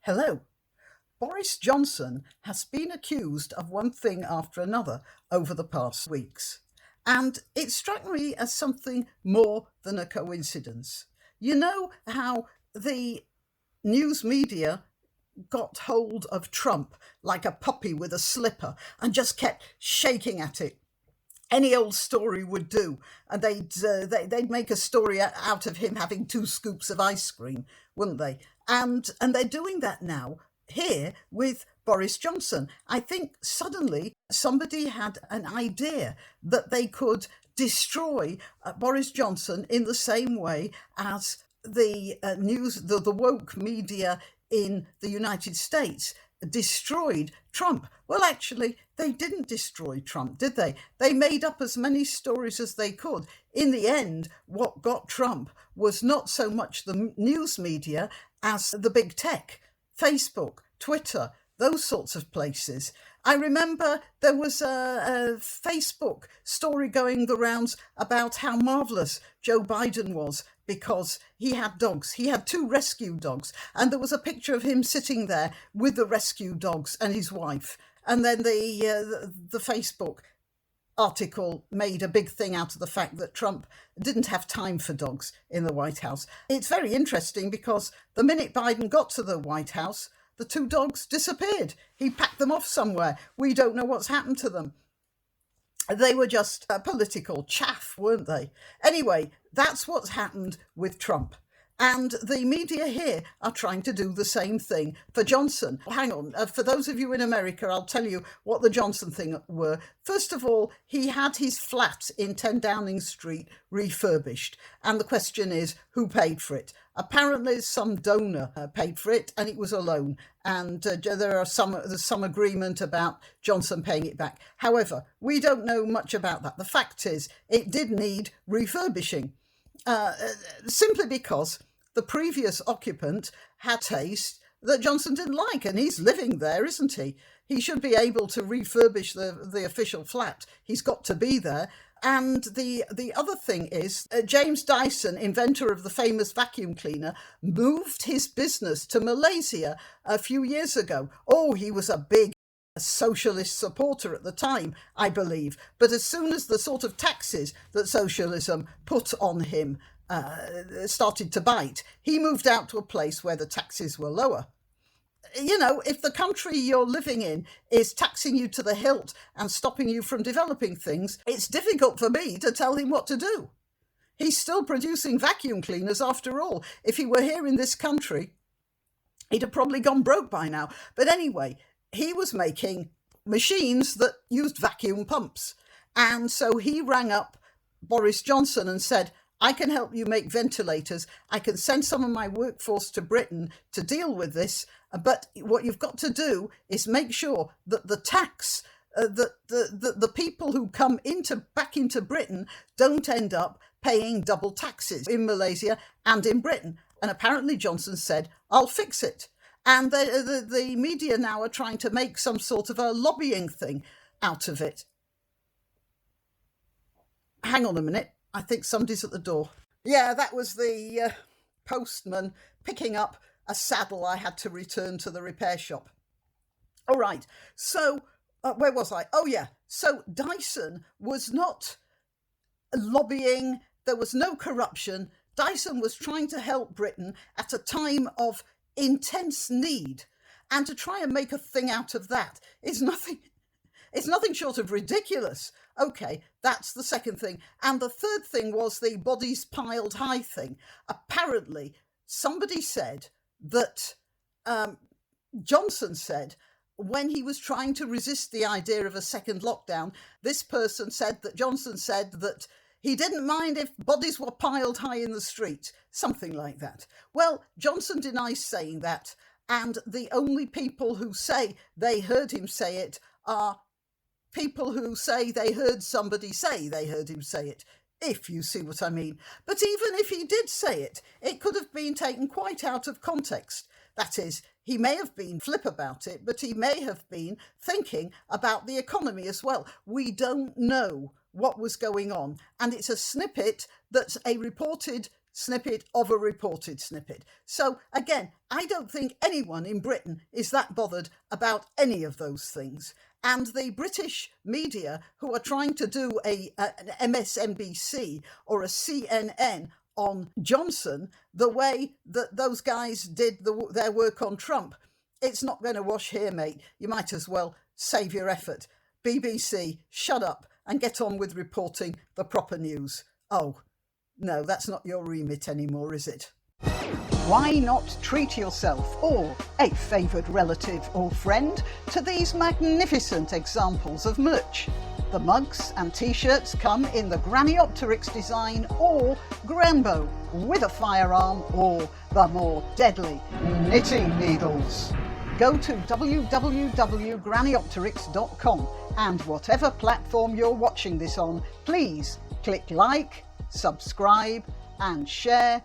Hello. Boris Johnson has been accused of one thing after another over the past weeks, and it struck me as something more than a coincidence. You know how the news media got hold of Trump like a puppy with a slipper and just kept shaking at it. Any old story would do, and they'd make a story out of him having two scoops of ice cream, wouldn't they? And they're doing that now here with Boris Johnson. I think suddenly somebody had an idea that they could destroy Boris Johnson in the same way as the woke media in the United States destroyed Trump. Well, actually, they didn't destroy Trump, did they? They made up as many stories as they could. In the end, what got Trump was not so much the news media as the big tech, Facebook, Twitter, those sorts of places. I remember there was a Facebook story going the rounds about how marvellous Joe Biden was because he had dogs. He had two rescue dogs, and there was a picture of him sitting there with the rescue dogs and his wife. And then the Facebook article made a big thing out of the fact that Trump didn't have time for dogs in the White House. It's very interesting because the minute Biden got to the White House, the two dogs disappeared. He packed them off somewhere. We don't know what's happened to them. They were just political chaff, weren't they? Anyway, that's what's happened with Trump. And the media here are trying to do the same thing for Johnson. Hang on, for those of you in America, I'll tell you what the Johnson thing were. First of all, he had his flat in 10 Downing Street refurbished. And the question is, who paid for it? Apparently some donor paid for it, and it was a loan. And there's some agreement about Johnson paying it back. However, we don't know much about that. The fact is, it did need refurbishing. Simply because the previous occupant had taste that Johnson didn't like, and he's living there, isn't he? He should be able to refurbish the official flat. He's got to be there. And the other thing is, James Dyson, inventor of the famous vacuum cleaner, moved his business to Malaysia a few years ago. Oh, he was a big socialist supporter at the time, I believe. But as soon as the sort of taxes that socialism put on him started to bite, he moved out to a place where the taxes were lower. You know, if the country you're living in is taxing you to the hilt and stopping you from developing things, it's difficult for me to tell him what to do. He's still producing vacuum cleaners after all. If he were here in this country, he'd have probably gone broke by now. But anyway, he was making machines that used vacuum pumps. And so he rang up Boris Johnson and said, I can help you make ventilators. I can send some of my workforce to Britain to deal with this. But what you've got to do is make sure that the tax, that the people who come back into Britain don't end up paying double taxes in Malaysia and in Britain. And apparently Johnson said, I'll fix it. And the media now are trying to make some sort of a lobbying thing out of it. Hang on a minute. I think somebody's at the door. Yeah, that was the postman picking up a saddle I had to return to the repair shop. All right. So where was I? Oh, yeah. So Dyson was not lobbying. There was no corruption. Dyson was trying to help Britain at a time of intense need, and to try and make a thing out of that is nothing. It's nothing short of ridiculous. Okay, that's the second thing. And the third thing was the bodies piled high thing. Apparently, somebody said that Johnson said when he was trying to resist the idea of a second lockdown, this person said that Johnson said that he didn't mind if bodies were piled high in the street, something like that. Well, Johnson denies saying that, and the only people who say they heard him say it are people who say they heard somebody say they heard him say it, if you see what I mean. But even if he did say it, it could have been taken quite out of context. That is, he may have been flip about it, but he may have been thinking about the economy as well. We don't know what was going on. And it's a snippet that's a reported snippet of a reported snippet. So again, I don't think anyone in Britain is that bothered about any of those things. And the British media who are trying to do an MSNBC or a CNN on Johnson the way that those guys did their work on Trump, it's not going to wash here, mate. You might as well save your effort. BBC, shut up and get on with reporting the proper news. Oh, no, that's not your remit anymore, is it? Why not treat yourself or a favoured relative or friend to these magnificent examples of merch? The mugs and t-shirts come in the Graniopteryx design or Granbo with a firearm or the more deadly knitting needles. Go to www.graniopteryx.com and whatever platform you're watching this on, please click like, subscribe and share.